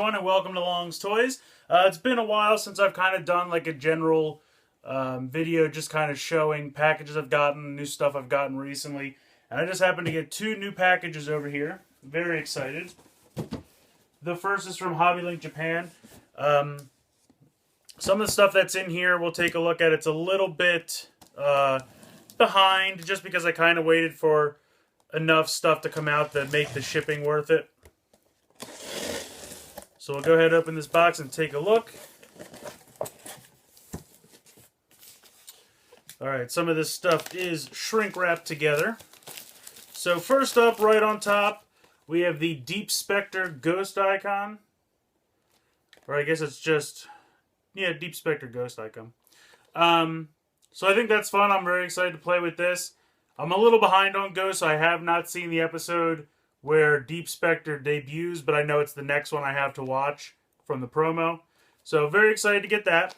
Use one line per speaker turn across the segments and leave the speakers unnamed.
everyone, and welcome to Long's Toys. It's been a while since I've kind of done like a general video just kind of showing packages I've gotten, new stuff I've gotten recently. And I just happened to get two new packages over here. Very excited. The first is from Hobby Link Japan. Some of the stuff that's in here we'll take a look at. It's a little bit behind just because I kind of waited for enough stuff to come out to make the shipping worth it. So we'll go ahead and open this box and take a look. Alright, some of this stuff is shrink wrapped together. So first up, right on top, we have the Deep Spectre Ghost Icon. Or I guess it's just, yeah, Deep Spectre Ghost Icon. So I think that's fun. I'm very excited to play with this. I'm a little behind on Ghost, so I have not seen the episode where Deep Spectre debuts, but I know it's the next one I have to watch from the promo. So very excited to get that.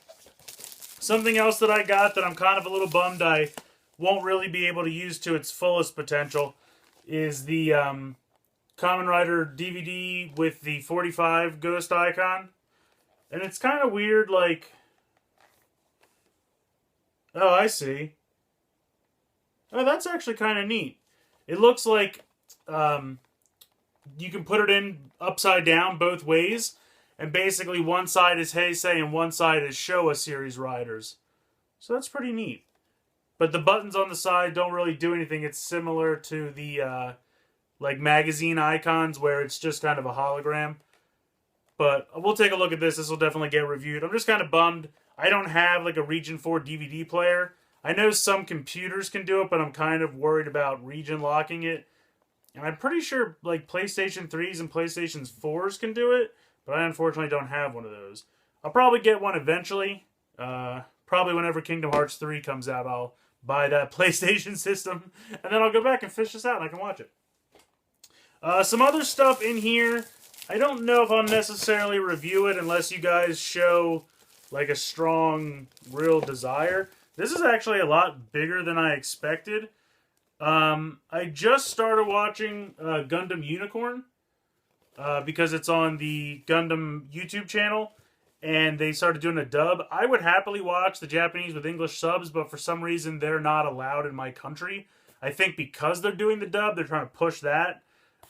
Something else that I got that I'm kind of a little bummed I won't really be able to use to its fullest potential is the Kamen Rider DVD with the 45 Ghost Icon. And it's kind of weird, like... Oh, I see. Oh, that's actually kind of neat. It looks like... you can put it in upside down both ways, and basically one side is Heisei and one side is Showa series riders. So that's pretty neat. But the buttons on the side don't really do anything. It's similar to the like magazine icons where it's just kind of a hologram. But we'll take a look at this. This will definitely get reviewed. I'm just kind of bummed. I don't have like a Region 4 DVD player. I know some computers can do it, but I'm kind of worried about region locking it. And I'm pretty sure like PlayStation 3s and PlayStation 4s can do it, but I unfortunately don't have one of those. I'll probably get one eventually. Probably whenever Kingdom Hearts 3 comes out, I'll buy that PlayStation system, and then I'll go back and fish this out and I can watch it. Some other stuff in here. I don't know if I'll necessarily review it unless you guys show like a strong, real desire. This is actually a lot bigger than I expected. I just started watching Gundam Unicorn because it's on the Gundam YouTube channel, and they started doing a dub. I would happily watch the Japanese with English subs, but for some reason they're not allowed in my country. I think because they're doing the dub, they're trying to push that.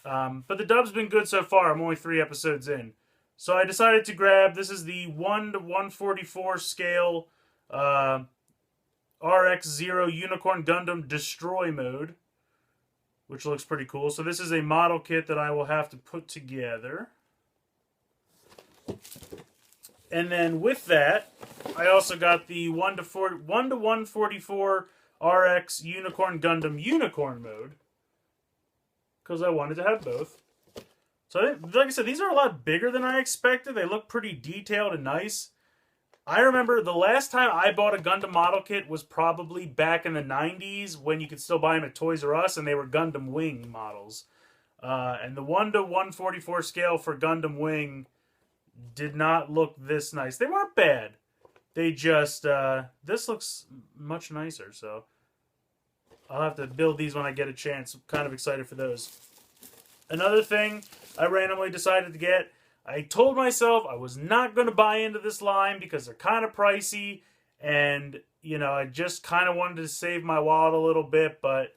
But the dub's been good so far. I'm only 3 episodes in. So I decided to grab, this is the 1:144 scale RX-0 Unicorn Gundam Destroy mode, which looks pretty cool. So this is a model kit that I will have to put together. And then with that, I also got the 1:144 RX Unicorn Gundam Unicorn mode, because I wanted to have both. So like I said, these are a lot bigger than I expected. They look pretty detailed and nice. I remember the last time I bought a Gundam model kit was probably back in the 90s when you could still buy them at Toys R Us, and they were Gundam Wing models. And the 1:144 scale for Gundam Wing did not look this nice. They weren't bad. They just, this looks much nicer, so I'll have to build these when I get a chance. I'm kind of excited for those. Another thing I randomly decided to get, I told myself I was not going to buy into this line because they're kind of pricey, and, you know, I just kind of wanted to save my wallet a little bit, but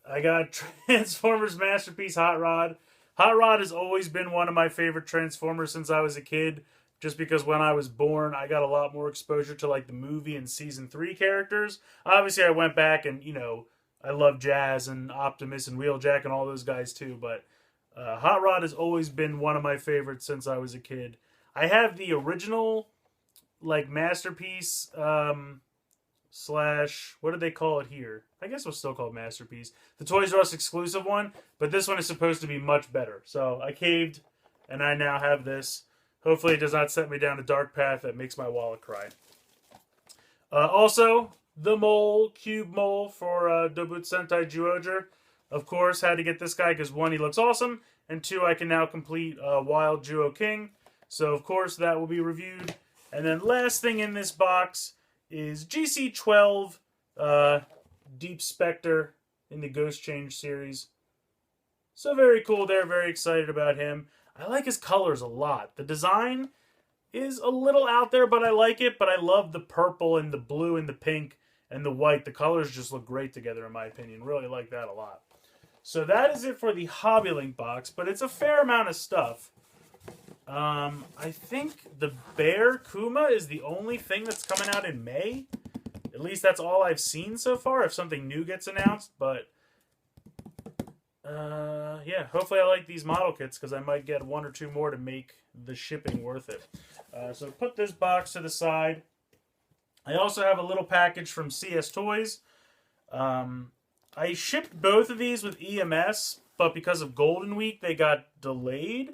I got Transformers Masterpiece Hot Rod. Hot Rod has always been one of my favorite Transformers since I was a kid, just because when I was born, I got a lot more exposure to, like, the movie and Season 3 characters. Obviously, I went back and, you know, I love Jazz and Optimus and Wheeljack and all those guys, too, but Hot Rod has always been one of my favorites since I was a kid. I have the original, like, Masterpiece, slash, what did they call it here? I guess it was still called Masterpiece. The Toys R Us exclusive one, but this one is supposed to be much better. So I caved, and I now have this. Hopefully it does not set me down a dark path that makes my wallet cry. Also, the mole, Cube Mole for Dobutsu Sentai Zyuohger. Of course, had to get this guy because 1, he looks awesome, and 2, I can now complete Wild Juo King. So, of course, that will be reviewed. And then last thing in this box is GC12 Deep Spectre in the Ghost Change series. So very cool there. Very excited about him. I like his colors a lot. The design is a little out there, but I like it. But I love the purple and the blue and the pink and the white. The colors just look great together, in my opinion. Really like that a lot. So that is it for the Hobby Link box, but it's a fair amount of stuff. I think the Bear Kuma is the only thing that's coming out in May. At least that's all I've seen so far, if something new gets announced. But, yeah, hopefully I like these model kits, because I might get one or two more to make the shipping worth it. So put this box to the side. I also have a little package from CS Toys. I shipped both of these with EMS, but because of Golden Week, they got delayed.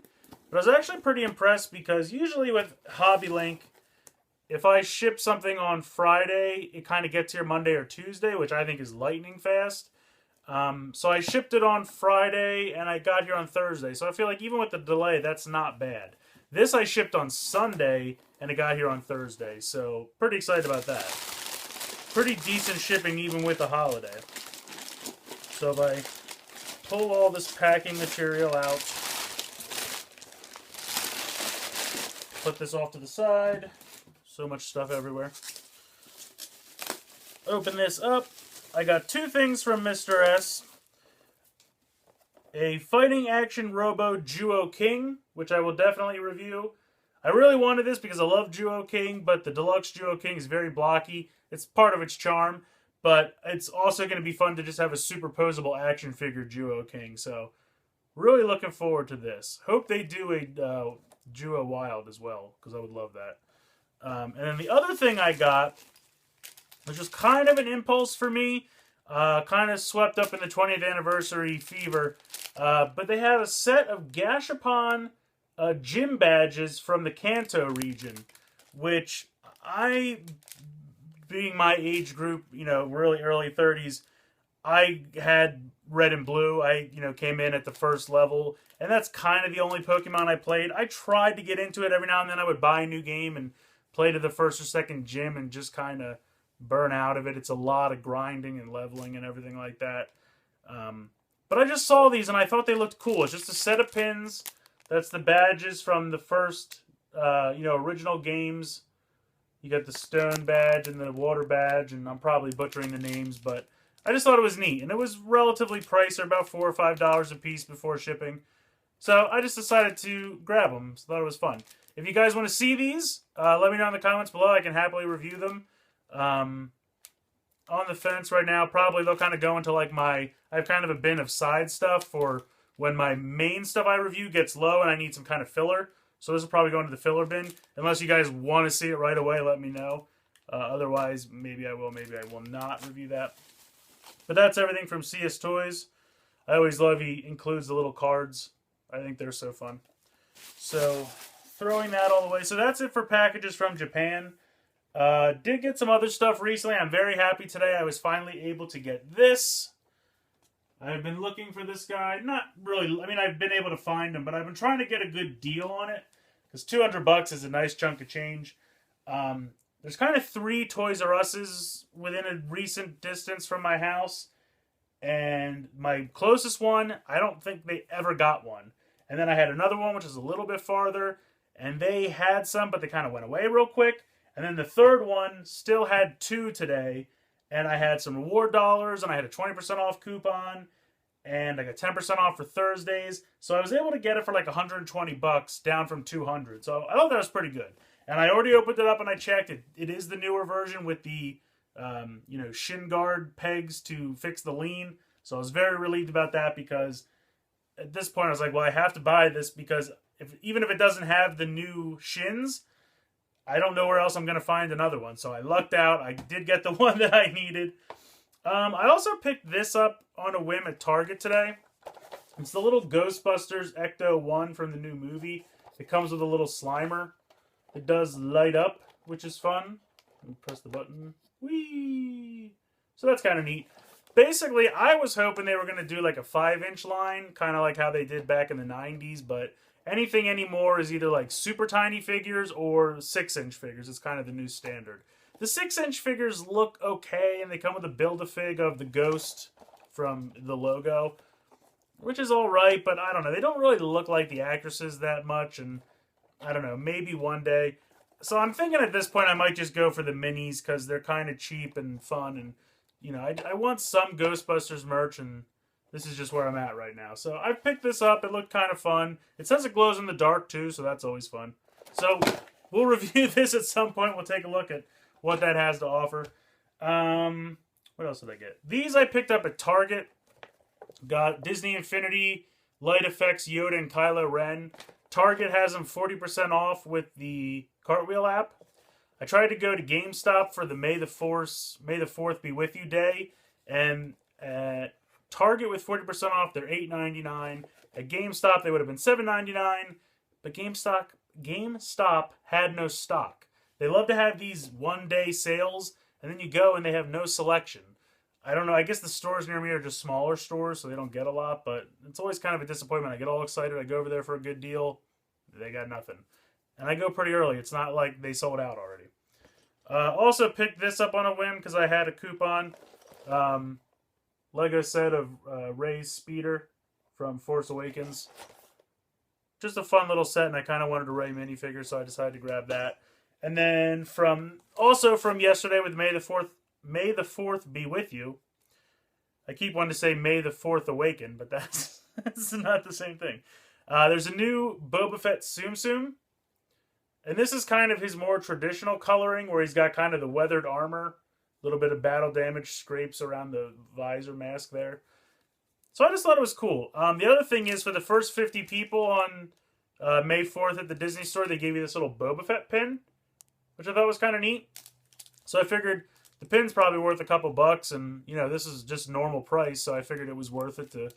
But I was actually pretty impressed, because usually with Hobby Link, if I ship something on Friday, it kind of gets here Monday or Tuesday, which I think is lightning fast. So I shipped it on Friday, and I got here on Thursday. So I feel like even with the delay, that's not bad. This I shipped on Sunday, and it got here on Thursday. So pretty excited about that. Pretty decent shipping even with the holiday. So if I pull all this packing material out, put this off to the side. So much stuff everywhere. Open this up. I got two things from Mr. S. A Fighting Action Robo Juo King, which I will definitely review. I really wanted this because I love Juo King, but the Deluxe Juo King is very blocky. It's part of its charm, but it's also going to be fun to just have a superposable action figure Juo King. So, really looking forward to this. Hope they do a Juo Wild as well, because I would love that. And then the other thing I got, which was kind of an impulse for me, kind of swept up in the 20th anniversary fever, but they had a set of Gashapon gym badges from the Kanto region, which I, being my age group, you know, really early 30s, I had red and blue. I, you know, came in at the first level, and that's kind of the only Pokemon I played. I tried to get into it every now and then. I would buy a new game and play to the first or second gym and just kind of burn out of it. It's a lot of grinding and leveling and everything like that. But I just saw these and I thought they looked cool. It's just a set of pins. That's the badges from the first, you know, original games. You got the stone badge and the water badge, and I'm probably butchering the names, but I just thought it was neat. And it was relatively priced. They're about $4 or $5 a piece before shipping. So I just decided to grab them. So I thought it was fun. If you guys want to see these, let me know in the comments below. I can happily review them. On the fence right now. Probably they'll kind of go into like I have kind of a bin of side stuff for when my main stuff I review gets low and I need some kind of filler. So this will probably go into the filler bin. Unless you guys want to see it right away, let me know. Otherwise, maybe I will, maybe I will not review that. But that's everything from CS Toys. I always love he includes the little cards. I think they're so fun. So, throwing that all the way. So that's it for packages from Japan. Did get some other stuff recently. I'm very happy today. I was finally able to get this. I've been looking for this guy. Not really. I mean, I've been able to find him, but I've been trying to get a good deal on it. Because $200 is a nice chunk of change. There's kind of 3 Toys R Us's within a recent distance from my house. And my closest one, I don't think they ever got one. And then I had another one, which is a little bit farther. And they had some, but they kind of went away real quick. And then the third one still had 2 today. And I had some reward dollars, and I had a 20% off coupon. And I got 10% off for Thursdays. So I was able to get it for like $120, down from $200. So I thought that was pretty good. And I already opened it up and I checked it. It is the newer version with the you know, shin guard pegs to fix the lean. So I was very relieved about that, because at this point I was like, well, I have to buy this, because even if it doesn't have the new shins, I don't know where else I'm going to find another one. So I lucked out. I did get the one that I needed. I also picked this up on a whim at Target today. It's the little Ghostbusters Ecto 1 from the new movie. It comes with a little Slimer. It does light up, which is fun. Press the button. Whee! So that's kind of neat. Basically, I was hoping they were going to do like a 5-inch line, kind of like how they did back in the 90s, but anything anymore is either like super tiny figures or 6-inch figures. It's kind of the new standard. The 6-inch figures look okay, and they come with a Build-A-Fig of the Ghost from the logo. which is alright, but I don't know. They don't really look like the actresses that much, and I don't know, maybe one day. So I'm thinking at this point I might just go for the minis because they're kind of cheap and fun, and I want some Ghostbusters merch, and this is just where I'm at right now. So I picked this up. It looked kind of fun. It says it glows in the dark too, so that's always fun. So we'll review this at some point. We'll take a look at what that has to offer. What else did I get? These I picked up at Target. Got Disney Infinity, Light Effects, Yoda, and Kylo Ren. Target has them 40% off with the Cartwheel app. I tried to go to GameStop for the May the 4th Be With You Day, and at Target with 40% off, they're $8.99. At GameStop, they would have been $7.99, but GameStop had no stock. They love to have these one-day sales, and then you go and they have no selection. I don't know. I guess the stores near me are just smaller stores, so they don't get a lot, but it's always kind of a disappointment. I get all excited. I go over there for a good deal. They got nothing. And I go pretty early. It's not like they sold out already. Also picked this up on a whim because I had a coupon. Lego set of Rey's Speeder from Force Awakens. Just a fun little set, and I kind of wanted a Rey minifigure, so I decided to grab that. And then from yesterday with May the 4th Be With You. I keep wanting to say May the 4th Awaken, but that's not the same thing. There's a new Boba Fett Tsum Tsum. And this is kind of his more traditional coloring, where he's got kind of the weathered armor. A little bit of battle damage scrapes around the visor mask there. So I just thought it was cool. The other thing is, for the first 50 people on May 4th at the Disney store, they gave you this little Boba Fett pin, which I thought was kind of neat. So I figured the pin's probably worth a couple bucks, and this is just normal price, so I figured it was worth it to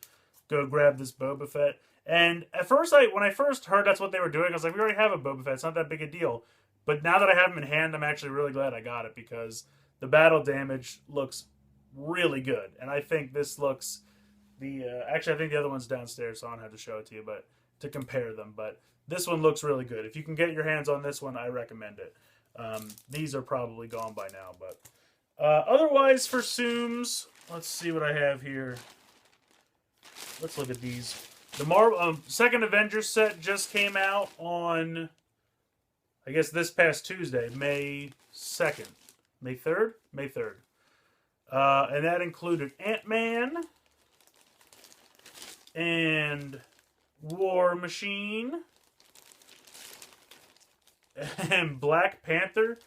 go grab this Boba Fett. And at first, when I first heard that's what they were doing, I was like, we already have a Boba Fett. It's not that big a deal. But now that I have him in hand, I'm actually really glad I got it, because the battle damage looks really good. And I think this looks... actually, I think the other one's downstairs, so I don't have to show it to you, but to compare them. But this one looks really good. If you can get your hands on this one, I recommend it. These are probably gone by now, but... otherwise, for Zooms, let's see what I have here. Let's look at these. The Marvel second Avengers set just came out on, I guess, this past Tuesday, May 2nd. May 3rd? May 3rd. And that included Ant-Man and War Machine and Black Panther.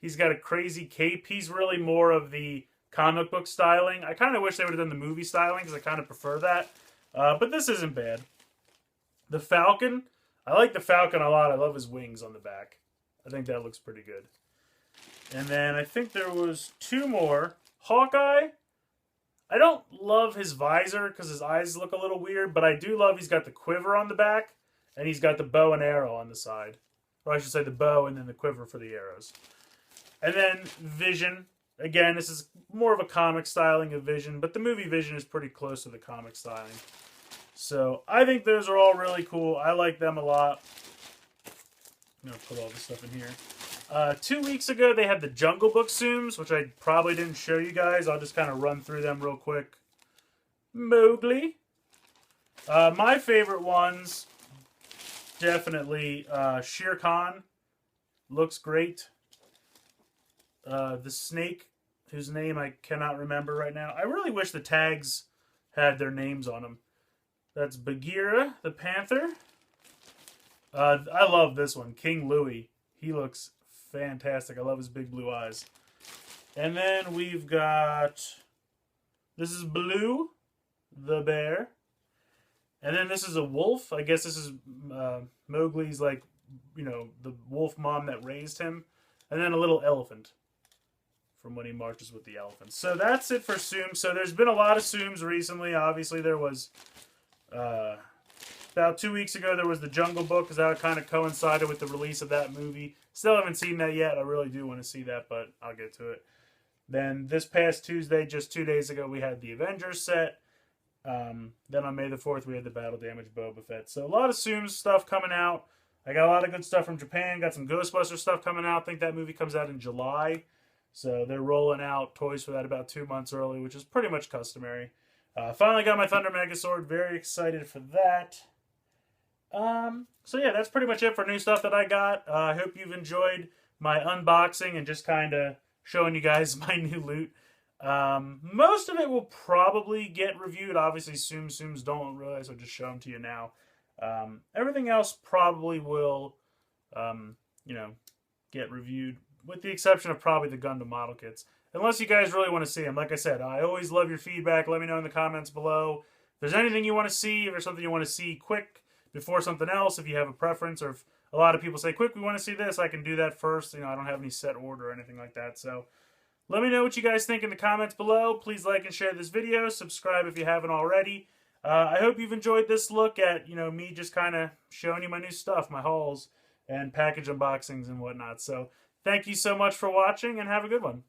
He's got a crazy cape. He's really more of the comic book styling. I kind of wish they would have done the movie styling, because I kind of prefer that. But this isn't bad. The Falcon. I like the Falcon a lot. I love his wings on the back. I think that looks pretty good. And then I think there was two more. Hawkeye. I don't love his visor because his eyes look a little weird, but I do love he's got the quiver on the back, and he's got the bow and arrow on the side. Or I should say the bow and then the quiver for the arrows. And then Vision. Again, this is more of a comic styling of Vision, but the movie Vision is pretty close to the comic styling. So I think those are all really cool. I like them a lot. I'm going to put all this stuff in here. 2 weeks ago, they had the Jungle Book Zooms, which I probably didn't show you guys. I'll just kind of run through them real quick. Mowgli. My favorite ones, definitely Shere Khan. Looks great. The snake, whose name I cannot remember right now. I really wish the tags had their names on them. That's Bagheera, the panther. I love this one, King Louie. He looks fantastic. I love his big blue eyes. And then we've got... This is Blue, the bear. And then this is a wolf. I guess this is Mowgli's, like, the wolf mom that raised him. And then a little elephant from when he marches with the elephants. So that's it for Zooms. So there's been a lot of Zooms recently. Obviously, there was... about 2 weeks ago, there was the Jungle Book, because that kind of coincided with the release of that movie. Still haven't seen that yet. I really do want to see that, but I'll get to it. Then this past Tuesday, just 2 days ago, we had the Avengers set. Then on May the 4th, we had the Battle Damage Boba Fett. So a lot of Zooms stuff coming out. I got a lot of good stuff from Japan. Got some Ghostbusters stuff coming out. I think that movie comes out in July. So they're rolling out toys for that about 2 months early, which is pretty much customary. Finally got my Thunder Megazord. Very excited for that. So yeah, that's pretty much it for new stuff that I got. I hope you've enjoyed my unboxing and just kind of showing you guys my new loot. Most of it will probably get reviewed. Obviously, Tsums don't realize I'll just show them to you now. Everything else probably will, you know, get reviewed, with the exception of probably the Gundam model kits. Unless you guys really want to see them. Like I said, I always love your feedback. Let me know in the comments below. If there's anything you want to see, if there's something you want to see quick before something else, if you have a preference, or if a lot of people say, quick, we want to see this, I can do that first. You know, I don't have any set order or anything like that. So let me know what you guys think in the comments below. Please like and share this video. Subscribe if you haven't already. I hope you've enjoyed this look at, you know, me just kind of showing you my new stuff, my hauls, and package unboxings and whatnot. So thank you so much for watching, and have a good one.